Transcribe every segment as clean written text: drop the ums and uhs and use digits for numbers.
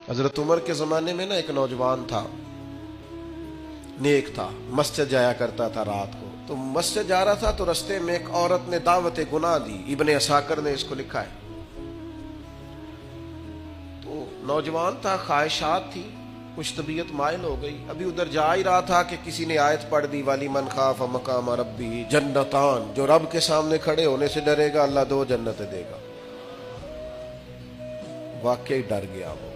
हजरत उमर के ज़माने में ना एक नौजवान था, नेक था, मस्जिद जाया करता था रात को। तो मस्जिद जा रहा था तो रस्ते में एक औरत ने दावत गुनाह दी। इब्ने असाकर ने इसको लिखा है। तो नौजवान था, ख्वाहिशात थी, कुछ तबीयत माइल हो गई। अभी उधर जा ही रहा था कि किसी ने आयत पढ़ दी, वाली मन खाफ मकाम रब्बी जन्नतान, जो रब के सामने खड़े होने से डरेगा अल्लाह 2 जन्नतें देगा। वाकई डर गया वो,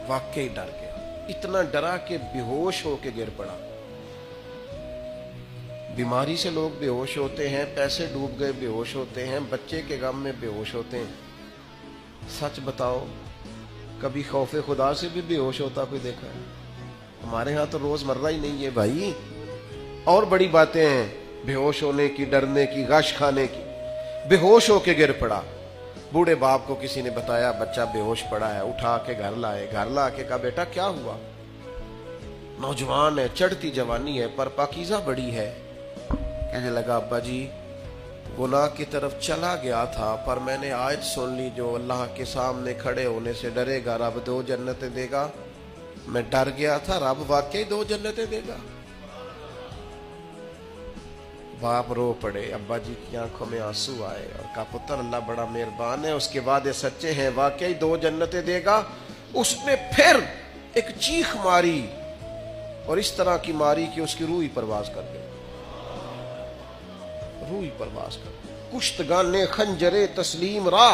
वाकई डर गया। इतना डरा कि बेहोश होके गिर पड़ा। बीमारी से लोग बेहोश होते हैं, पैसे डूब गए बेहोश होते हैं, बच्चे के गम में बेहोश होते हैं। सच बताओ, कभी खौफे खुदा से भी बेहोश होता कोई देखा है? हमारे यहाँ तो रोजमर्रा ही नहीं है भाई। और बड़ी बातें हैं बेहोश होने की, डरने की, गश खाने की। बेहोश होके गिर पड़ा। बूढ़े बाप को किसी ने बताया बच्चा बेहोश पड़ा है, उठा के घर लाए। घर ला के कहा बेटा क्या हुआ? नौजवान है, चढ़ती जवानी है, पर पाकीज़ा बड़ी है। कहने लगा अब्बा जी, गुनाह की तरफ चला गया था, पर मैंने आयत सुन ली जो अल्लाह के सामने खड़े होने से डरेगा रब 2 जन्नतें देगा। मैं डर गया था, रब वाकई 2 जन्नतें देगा। बाप रो पड़े, अब्बा जी की आंखों में आंसू आए और कहा पुत्र अल्लाह बड़ा मेहरबान है, उसके वादे सच्चे हैं, वाकई 2 जन्नतें देगा। उसने फिर एक चीख मारी और इस तरह की मारी कि उसकी रूह ही परवाज कर गई। रूह ही परवाज कर गई। कुश्तगाने खंजरे तस्लीम रा,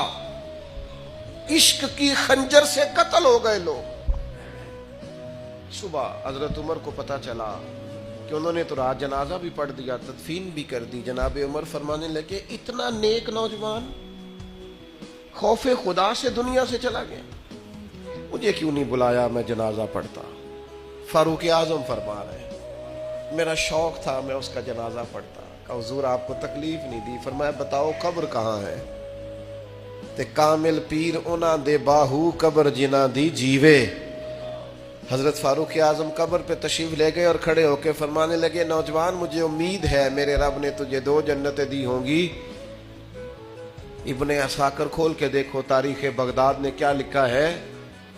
इश्क की खंजर से कत्ल हो गए लोग। सुबह हजरत उमर को पता चला कि उन्होंने तो रात जनाजा भी पढ़ दिया, तदफीन भी कर दी। जनाब उमर फरमाने लगे इतना नेक नौजवान खौफे खुदा से दुनिया से चला गया, मुझे क्यों नहीं बुलाया, मैं जनाजा पढ़ता। फारूक आजम फरमा रहे मेरा शौक था, मैं उसका जनाजा पढ़ता। कहा हुजूर आपको तकलीफ नहीं दी? फरमाया बताओ कब्र कहाँ है? ते कामिल पीर उना दे बाहू कब्र जिना दी जीवे। हजरत फारूक आजम कब्र पे तशरीफ ले गए और खड़े होकर फरमाने लगे नौजवान मुझे उम्मीद है मेरे रब ने तुझे 2 जन्नतें दी होंगी। इब्ने असाकर खोल के देखो तारीख बगदाद ने क्या लिखा है।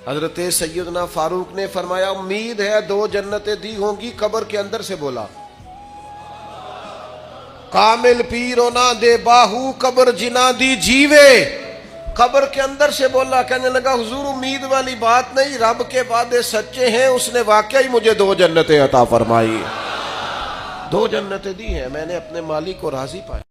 हजरत सैयदना फारूक ने फरमाया उम्मीद है 2 जन्नतें दी होंगी। कब्र के अंदर से बोला कामिल पीरो ना दे बाहू कब्र जिना दी जीवे। कब्र के अंदर से बोला, कहने लगा हुजूर उम्मीद वाली बात नहीं, रब के वादे सच्चे हैं, उसने वाकई मुझे 2 जन्नतें अता फरमाई। 2 जन्नतें दी हैं, मैंने अपने मालिक को राजी पाया।